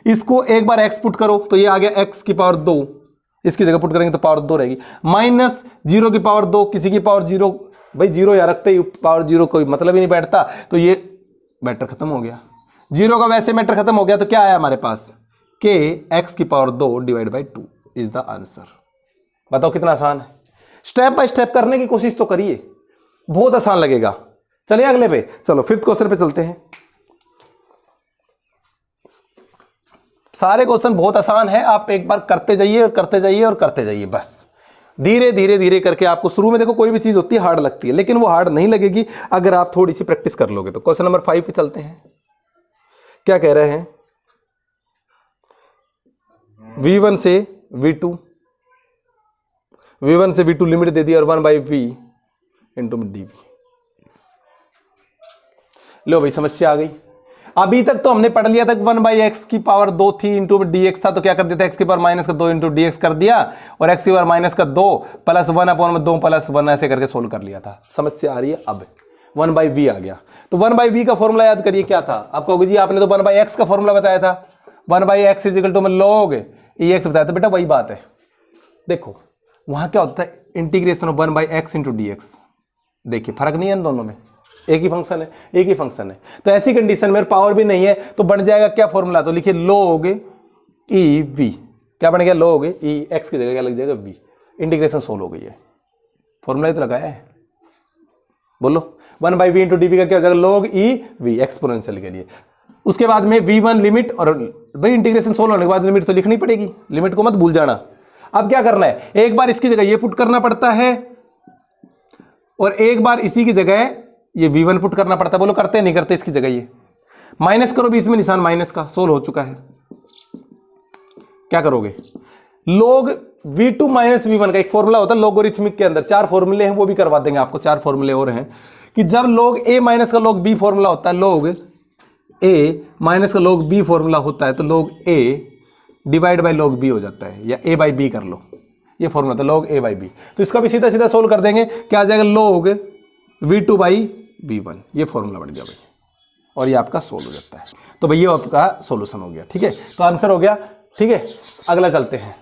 इसको एक बार x पुट करो तो ये आ गया x की पावर 2, इसकी जगह पुट करेंगे तो पावर 2 रहेगी, माइनस 0 की पावर 2, किसी की पावर 0, भाई 0 या रखते ही पावर 0 कोई मतलब ही नहीं बैठता, तो ये मैटर खत्म हो गया, 0 का वैसे मैटर खत्म हो गया। तो क्या आया हमारे पास, k x की power 2 divide by 2 is the answer. बताओ कितना आसान है, स्टेप बाय स्टेप करने की कोशिश तो करिए, बहुत आसान लगेगा। चलिए अगले पे, चलो 5th क्वेश्चन पे चलते हैं। सारे क्वेश्चन बहुत आसान है, आप एक बार करते जाइए और करते जाइए और करते जाइए, बस धीरे धीरे धीरे करके। आपको शुरू में देखो कोई भी चीज होती है हार्ड लगती है, लेकिन वो हार्ड नहीं लगेगी अगर आप थोड़ी सी प्रैक्टिस कर लोगे तो। क्वेश्चन नंबर 5 पे चलते हैं, क्या कह रहे हैं, v1 से v2, v1 से v2 लिमिट दे दी और 1/v इंटू dv। लो भाई समस्या आ गई। अभी तक तो हमने पढ़ लिया था 1/x की पावर 2 थी इंटू dx था, तो क्या कर दिया था, x की पावर माइनस का 2 इंटू dx कर दिया, और x की पावर माइनस का 2 प्लस 1 अपॉन में 2 प्लस 1 ऐसे करके सोल्व कर लिया था। समस्या आ रही है अब 1/v आ गया, तो 1/v का फॉर्मूला याद करिए क्या था। आप कहोगे जी आपने तो 1/x का फॉर्मूला बताया था, 1/x इज इक्वल टू में log ex बताया था, बेटा वही बात है। देखो वहां क्या होता है, integration of 1/x into dx, देखिए फर्क नहीं है इन दोनों में, एक ही फंक्शन है, एक ही फंक्शन है। तो ऐसी कंडीशन में पावर भी नहीं है तो बन जाएगा क्या फॉर्मूला, तो लिखिए log e v, क्या बन गया, log e x की जगह क्या लग जाएगा v। इंटीग्रेशन सोल्व हो गई है, फॉर्मूला तो लगाया है, बोलो 1/v इंटू dv का क्या हो जाएगा, log e v एक्सपोनेंशियल के लिए। उसके बाद में v1 लिमिट, और भाई इंटीग्रेशन सोल्व होने के बाद लिमिट तो लिखनी पड़ेगी, लिमिट को मत भूल जाना। अब क्या करना है, एक बार इसकी जगह ये पुट करना पड़ता है और एक बार इसी की जगह ये v1 पुट करना पड़ता है। बोलो करते हैं नहीं करते, इसकी जगह ये माइनस करो, बीच में निशान माइनस का, सोल्व हो चुका है। क्या करोगे, log v2 माइनस v1 का एक फॉर्मूला होता है लोगरिथमिक के अंदर, 4 फॉर्मूले हैं, वो भी करवा देंगे आपको, 4 फॉर्मूले और हैं कि जब log a माइनस का log b फॉर्मूला होता है, log a माइनस का log b फॉर्मूला होता है, तो log a divide by log b हो जाता है, या a बाई b कर लो, ये फॉर्मूला था log a बाई b। तो इसका भी सीधा सीधा सोल्व कर देंगे, क्या आ जाएगा, log v2 बाई v1, ये फॉर्मूला बन गया भाई, और ये आपका सोल्व हो जाता है। तो भाई ये आपका सॉल्यूशन हो गया, ठीक है, तो आंसर हो गया, ठीक है। अगला चलते हैं,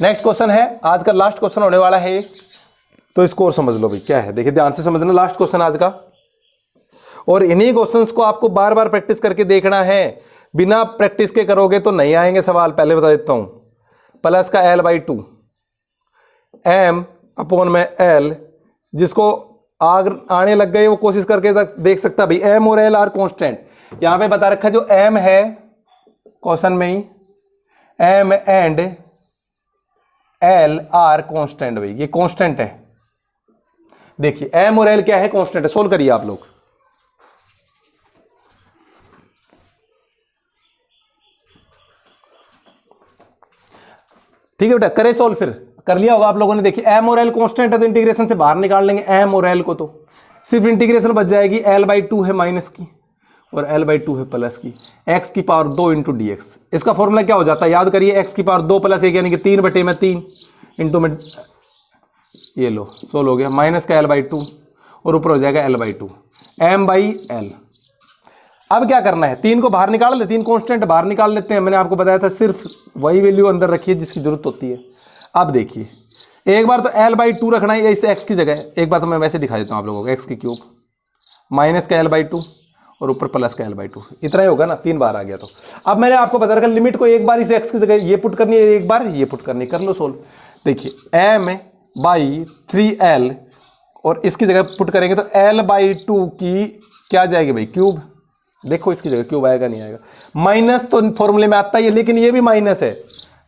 नेक्स्ट क्वेश्चन है, आज का लास्ट क्वेश्चन होने वाला है, तो इसको और समझ लो भाई क्या है, देखिए ध्यान से समझना, लास्ट क्वेश्चन आज का, और इन्हीं क्वेश्चंस को आपको बार बार प्रैक्टिस करके देखना है, बिना प्रैक्टिस के करोगे तो नहीं आएंगे सवाल। पहले बता देता हूं, प्लस का l/2 m अपॉन में l, जिसको आग आने लग गए वो कोशिश करके देख सकता भाई एम और एल आर कांस्टेंट। यहां पे बता रखा जो एम है क्वेश्चन में ही M and L R constant, भाई ये कांस्टेंट है। देखिए एम और एल क्या है, कांस्टेंट है। सोल्व करिए आप लोग। ठीक है बेटा, करे सोल्व। फिर कर लिया होगा आप लोगों ने। देखिए एम और एल कांस्टेंट है तो इंटीग्रेशन से बाहर निकाल लेंगे एम और एल को, तो सिर्फ इंटीग्रेशन बच जाएगी l/2 है माइनस की और l/2 है प्लस की, x की पावर 2 इंटू डी एक्स। इसका फॉर्मूला क्या हो जाता है याद करिए, x की पावर 2 प्लस 1 यानी कि 3/3 इंटू में ये लो सोल्व हो गया, माइनस का l/2 और ऊपर हो जाएगा l/2 m/l। अब क्या करना है, 3 को बाहर निकाल ले, 3 कांस्टेंट बाहर निकाल लेते हैं। मैंने आपको बताया था सिर्फ वही वैल्यू अंदर रखिए जिसकी जरूरत होती है। अब देखिए एक बार तो l/2 रखना है इस x की जगह, एक बार तो मैं वैसे दिखा देता हूँ आप लोगों को, x की क्यूब माइनस का l/2 और ऊपर प्लस का l/2, इतना ही होगा ना, 3 बार आ गया। तो अब मैंने आपको बता रखा लिमिट को एक बार इस x की जगह ये पुट करनी है, एक बार ये पुट करनी, कर लो सोल्व। देखिए m/3l और इसकी जगह पुट करेंगे तो l/2 की क्या जाएगी भाई, क्यूब। देखो इसकी जगह क्यूब आएगा नहीं आएगा, माइनस तो फॉर्मूले में आता ही है लेकिन ये भी माइनस है।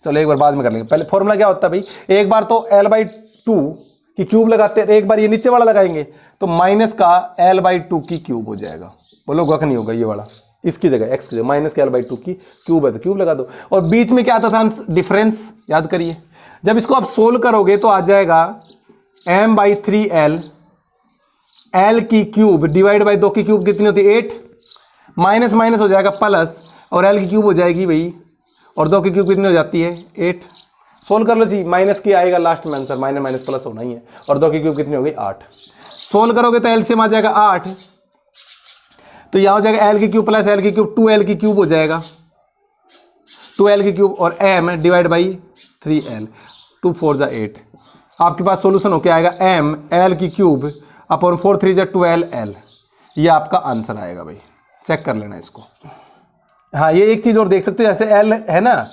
चलो एक बार बाद में कर लेंगे, पहले फॉर्मूला क्या होता है भाई, एक बार तो l/2 की क्यूब लगाते हैं, एक बार ये नीचे वाला लगाएंगे तो माइनस का l/2 की क्यूब हो जाएगा। बोलो गख नहीं होगा ये वाला, इसकी जगह x की जगह माइनस के l/2 की क्यूब है तो क्यूब लगा दो। और बीच में क्या आता था डिफरेंस, याद करिए। जब इसको आप सोल्व करोगे तो आ जाएगा m/3l, l की क्यूब डिवाइड बाई 2 की क्यूब कितनी होती है 8, माइनस माइनस हो जाएगा प्लस और l की क्यूब हो जाएगी भाई, और 2 की क्यूब कितनी हो जाती है 8। सोल्व कर लो जी, माइनस की आएगा लास्ट में आंसर, माइनस माइनस प्लस होना ही है, और 2 की क्यूब कितनी होगी 8। सोल्व करोगे तो एलसीएम आ जाएगा 8, तो यहां हो जाएगा l की क्यूब प्लस l की क्यूब 2l की क्यूब हो जाएगा, 2l की क्यूब और m डिवाइड बाई 3l, 2 4 जा 8। आपके पास सोल्यूशन होके आएगा m l की क्यूब अपॉन 4 3 जा 12l, ये आपका आंसर आएगा भाई। चेक कर लेना इसको। हाँ ये एक चीज और देख सकते हो, जैसे l है ना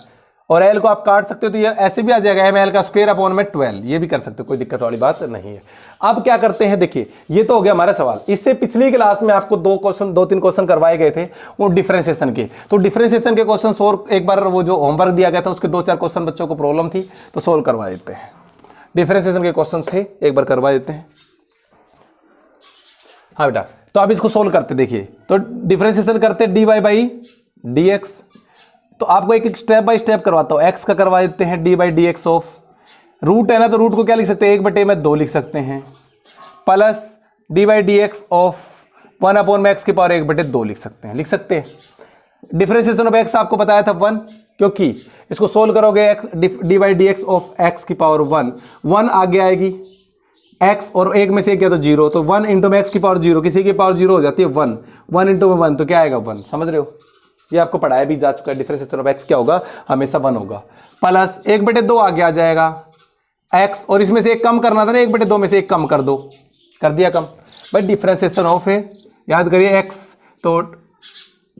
और l को आप काट सकते हो तो ये ऐसे भी आ जाएगा ml का स्क्वायर अपॉन में 12, ये भी कर सकते हो, कोई दिक्कत वाली बात नहीं है। अब क्या करते हैं, देखिए ये तो हो गया हमारा सवाल। इससे पिछली क्लास में आपको 2-3 क्वेश्चन करवाए गए थे वो डिफरेंशिएशन के, तो डिफरेंशिएशन के क्वेश्चन और एक बार वो जो होमवर्क दिया गया था उसके 2-4 क्वेश्चन बच्चों को प्रॉब्लम थी तो सोल्व करवा देते हैं। डिफरेंशिएशन के क्वेश्चन थे, एक बार करवा देते हैं। हाँ बेटा, तो आप इसको सोल्व करते, देखिए तो डिफरेंशिएशन करते dy/dx, तो आपको एक स्टेप बाय स्टेप करवाता हूं। x का करवा देते हैं d/dx ऑफ रूट है ना, तो रूट को क्या लिख सकते हैं 1/2 लिख सकते हैं, प्लस d/dx ऑफ 1/x की पावर 1/2 लिख सकते हैं, लिख सकते हैं। डिफरेंशिएशन ऑफ x आपको बताया था 1, क्योंकि इसको सोल्व करोगे d/dx ऑफ x की पावर 1 आगे आएगी, x और 1 में से 1 गया तो 0, तो 1 इंटू में x की पावर 0, किसी की पावर 0 हो जाती है 1, 1 इंटू में 1 तो क्या आएगा 1, समझ रहे हो, ये आपको पढ़ाया भी जा चुका है। डिफरेंशिएशन ऑफ x क्या होगा, हमेशा 1 होगा, प्लस 1/2 आगे आ जाएगा x, और इसमें से 1 कम करना था ना, 1/2 में से 1 कम कर दो, कर दिया कम भाई। डिफरेंशिएशन ऑफ है, याद करिए x तो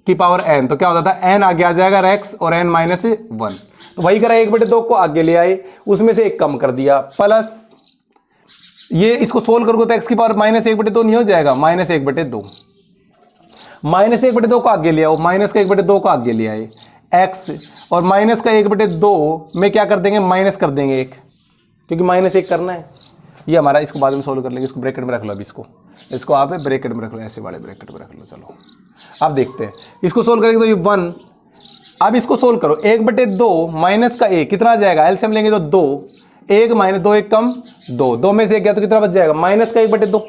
की पावर n, तो क्या होता था n आगे आ जाएगा x और n माइनस 1, तो वही करा 1/2 को आगे ले आए, उसमें से 1 कम कर दिया, प्लस ये इसको सोल्व करोगे तो x की पावर -1/2 नहीं हो जाएगा, -1/2, -1/2 को आगे ले आओ, माइनस का 1/2 को आगे ले आए x, और माइनस का 1/2 में क्या कर देंगे, माइनस कर देंगे 1, क्योंकि -1 करना है। ये हमारा, इसको बाद में सोल्व कर लेंगे, इसको ब्रैकेट में रख लो, अब इसको आप ब्रैकेट में रख लो, ऐसे वाले ब्रैकेट में रख लो। चलो अब देखते हैं, इसको सोल्व करेंगे तो ये 1, अब इसको सोल्व करो 1/2 माइनस का 1 कितना आ जाएगा, एलसीएम लेंगे तो 2, 1 माइनस 2 1 कम 2, 2 में से 1 गया तो कितना बच जाएगा, माइनस का 1/2,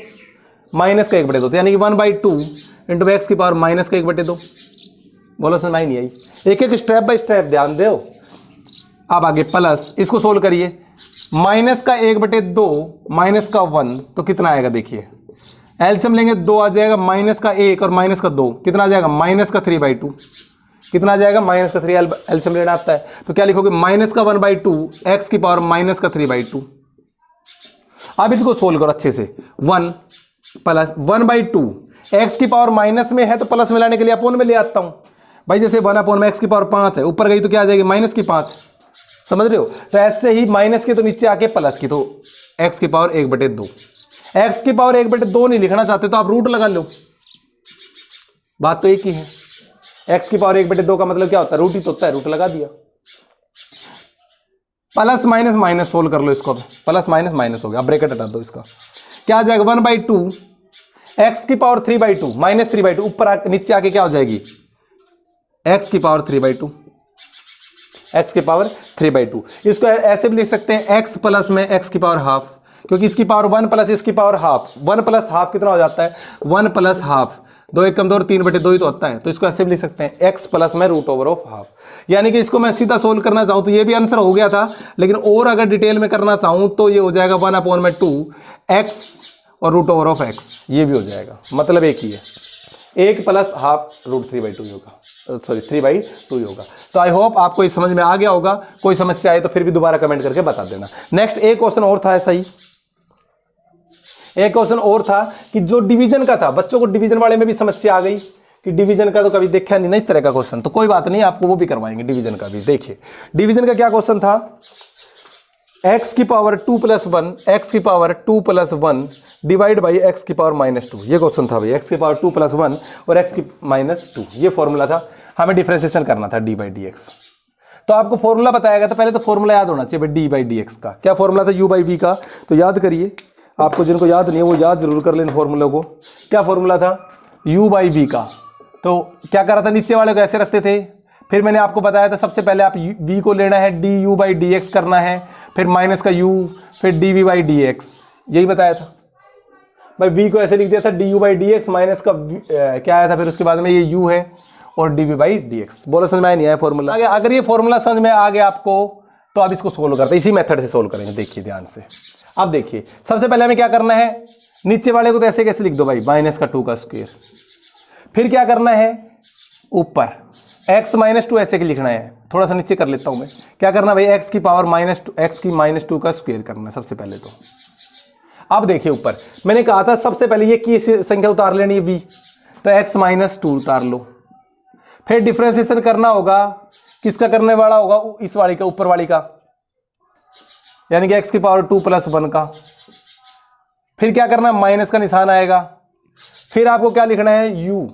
माइनस का 1/2, तो यानी कि 1/2 इंटू x की पावर माइनस का 1/2। बोलो समझ में नहीं आई, एक एक स्टेप बाय स्टेप ध्यान दो। अब आगे प्लस, इसको सोल्व करिए, माइनस का 1/2 माइनस का 1 तो कितना आएगा, देखिए एलसीएम लेंगे 2 आ जाएगा, माइनस का 1 और माइनस का 2 कितना आ जाएगा, माइनस का 3/2, कितना आ जाएगा, माइनस का 3, एलसीएम लेना आता है तो क्या लिखोगे, माइनस का 1/2 x की पावर माइनस का 3/2। अब इसको सोल्व करो अच्छे से, 1 प्लस 1/2 x की पावर माइनस में है तो प्लस मिलाने के लिए अपोन में ले आता हूं भाई, जैसे 1/x की पावर 5 है, ऊपर गई तो क्या आ जाएगी, माइनस की 5, समझ रहे हो। तो ऐसे ही माइनस की तो नीचे आके प्लस की, तो x की पावर 1/2, एक्स की पावर 1/2 नहीं लिखना चाहते तो आप रूट लगा लो, बात तो एक ही है। एक्स की पावर 1/2 का मतलब क्या होता है, रूट ही तो होता है, रूट लगा दिया। प्लस माइनस माइनस सोल्व कर लो इसको, प्लस माइनस माइनस हो गया, अब ब्रैकेट हटा दो इसका, क्या आ जाएगा 1/2 एक्स की पावर 3/2 माइनस 3/2, ऊपर नीचे आके क्या हो जाएगी एक्स की पावर 3/2, एक्स की पावर 3/2। इसको ऐसे भी लिख सकते हैं एक्स प्लस में एक्स की पावर हाफ, क्योंकि इसकी पावर 1 प्लस इसकी पावर हाफ, 1 प्लस हाफ कितना हो जाता है 1 प्लस हाफ, 2 1 कम 2 3/2 ही तो होता है, तो इसको ऐसे भी लिख सकते हैं एक्स प्लस में रूट ओवर ऑफ हाफ। यानी कि इसको मैं सीधा सोल्व करना चाहूं तो ये भी आंसर हो गया था, लेकिन और अगर डिटेल में करना चाहूं तो ये हो जाएगा 1/2 एक्स और रूट ओवर ऑफ एक्स, ये भी हो जाएगा, मतलब एक ही है, 1 प्लस हाफ रूट 3/2 होगा, सॉरी 3/2 होगा। तो आई होप आपको इस समझ में आ गया होगा, कोई समस्या आए तो फिर भी दोबारा कमेंट करके बता देना। नेक्स्ट एक क्वेश्चन और था ऐसा ही, एक क्वेश्चन और था कि जो डिवीजन का था, बच्चों को डिवीजन वाले में भी समस्या आ गई कि डिवीजन का तो कभी देखा नहीं ना इस तरह का क्वेश्चन, तो कोई बात नहीं, आपको वो भी करवाएंगे डिवीजन का भी। देखिए डिवीजन का क्या क्वेश्चन था, x की पावर 2 + 1 x की पावर 2 + 1 डिवाइड बाई x की पावर -2, ये क्वेश्चन था भाई, x की पावर 2 + 1 और x की -2, ये फॉर्मूला था, हमें डिफरेंशिएशन करना था d/dx। तो आपको फॉर्मूला बताया गया था, पहले तो फॉर्मूला याद होना चाहिए भाई d/dx का, क्या फॉर्मूला था u/v का, तो याद करिए, आपको जिनको याद नहीं है वो याद जरूर कर लें फॉर्मूला को। क्या फॉर्मूला था u/v का, तो क्या करा था, नीचे वाले को ऐसे रखते थे, फिर मैंने आपको बताया था सबसे पहले आप v को लेना है, du/dx करना है, फिर माइनस का u, फिर dv/dx, यही बताया था भाई। v को ऐसे लिख दिया था du/dx, माइनस का क्या आया था फिर उसके बाद में ये u है और dv/dx। बोलो समझ में आया नहीं आया फॉर्मूला? अगर ये फॉर्मूला समझ में आ गया आपको तो आप इसको सोल्व करते हैं, इसी मेथड से सोल्व करेंगे। देखिए ध्यान से, अब देखिए सबसे पहले हमें क्या करना है, नीचे वाले को तो ऐसे कैसे लिख दो भाई, -2 का स्क्वायर, फिर क्या करना है ऊपर x -2 ऐसे लिखना है, थोड़ा सा नीचे कर लेता हूं मैं, क्या करना भाई x की पावर -2 का स्क्वायर करना सबसे पहले। तो अब देखिए ऊपर मैंने कहा था सबसे पहले ये की संख्या उतार लेनी है v, तो x -2 उतार लो, फिर डिफरेंशिएशन करना होगा, किसका करने वाला होगा, इस वाली का, ऊपर वाली का, यानी कि x की पावर 2 + 1 का, फिर क्या करना माइनस का निशान आएगा, फिर आपको क्या लिखना है u,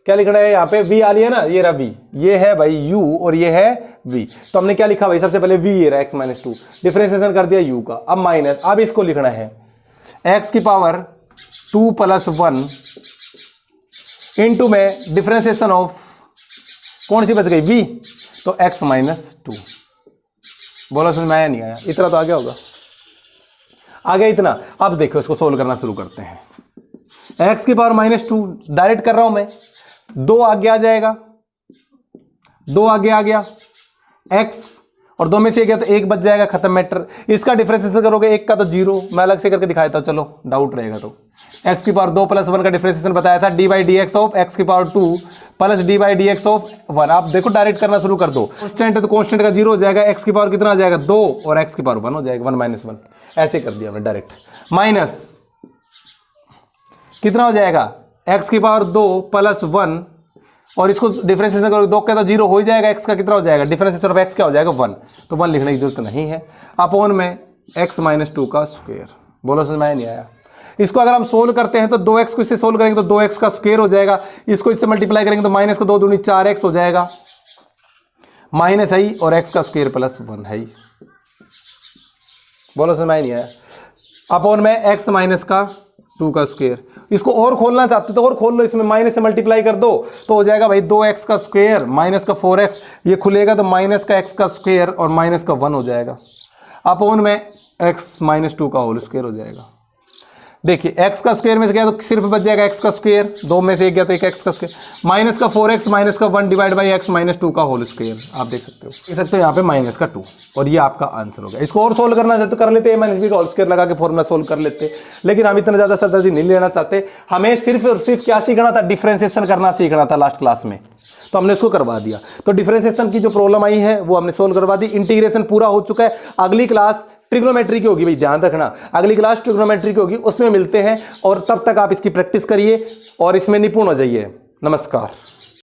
क्या लिखना है यहाँ पे v आ लिया ना, ये रहा v, ये है भाई u और ये है v, तो हमने क्या लिखा भाई सबसे पहले v, ये रहा x -2, डिफरेंशिएशन कर दिया u का, अब माइनस, अब इसको लिखना है x की पावर 2 + 1 इंटू में डिफरेंशिएशन ऑफ कौन सी बच गई v, तो x -2। बोला समझ में आया नहीं आया, इतना तो आ गया होगा, आ गया इतना। अब देखो इसको सोल्व करना शुरू करते हैं, x की पावर -2 डायरेक्ट कर रहा हूं मैं, 2 आगे आ जाएगा, 2 आगे आ गया, x और 2 में से गया तो 1 बच जाएगा, खत्म मैटर। इसका डिफरेंशिएशन करोगे 1 का तो 0, मैं अलग से करके दिखाया था, चलो डाउट रहेगा तो। x की पावर 2 + 1 का डिफरेंशिएशन बताया था, d/dx ऑफ x की पावर 2 प्लस d/dx ऑफ 1। आप देखो डायरेक्ट करना शुरू कर दो, कांस्टेंट है तो कांस्टेंट का 0 हो जाएगा, x की पावर कितना आ जाएगा 2 और x की पावर 1 हो जाएगा, 1 - 1, ऐसे कर दिया हमने डायरेक्ट। माइनस कितना हो जाएगा, x की पावर 2 + 1 और इसको डिफरेंशिएशन करोगे 2 का तो 0 हो ही जाएगा, x का कितना हो जाएगा, डिफरेंशिएशन ऑफ x क्या हो जाएगा 1, तो 1 लिखने की जरूरत नहीं है, अपॉन में x -2 का स्क्वायर। बोलो समझ में नहीं आया? इसको अगर हम सोल्व करते हैं तो 2x को इससे सोल्व करेंगे तो 2x का स्क्वायर हो जाएगा, इसको इससे मल्टीप्लाई करेंगे तो माइनस का 2 दूनी 4x हो जाएगा, माइनस है ही और x का स्क्वायर + 1 है ही। बोलो समझ में नहीं आया? अपॉन में x -2 का स्क्वायर। इसको और खोलना चाहते तो और खोल लो, इसमें माइनस से मल्टीप्लाई कर दो तो हो जाएगा भाई 2x का स्क्वायर माइनस का 4x, ये खुलेगा तो माइनस का x का स्क्वायर और माइनस का 1 हो जाएगा, अपॉन में x -2 का होल स्क्वायर हो जाएगा। देखिए x का स्क्वायर में से गया तो सिर्फ बच जाएगा x का स्क्वायर, 2 में से 1 गया तो 1 x का स्क्वायर, माइनस का 4x माइनस का 1 डिवाइड बाई x -2 का होल स्क्वायर। आप देख सकते हो यहाँ पे माइनस का 2 और ये आपका आंसर हो गया। इसको और सोल्व करना चाहते तो कर लेते हैं, -b का होल स्क्वायर लगा के फॉर्मूला सोल्व कर लेते, लेकिन हम इतना ज्यादा सरदर्दी नहीं लेना चाहते। हमें सिर्फ और सिर्फ क्या सीखना था, डिफरेंशिएशन करना सीखना था लास्ट क्लास में, तो हमने उसको करवा दिया। तो डिफरेंशिएशन की जो प्रॉब्लम आई है वो हमने सोल्व करवा दी, इंटीग्रेशन पूरा हो चुका है। अगली क्लास ट्रिग्नोमेट्री की होगी भाई, ध्यान रखना, अगली क्लास ट्रिग्नोमेट्री की होगी, उसमें मिलते हैं और तब तक आप इसकी प्रैक्टिस करिए और इसमें निपुण हो जाइए। नमस्कार।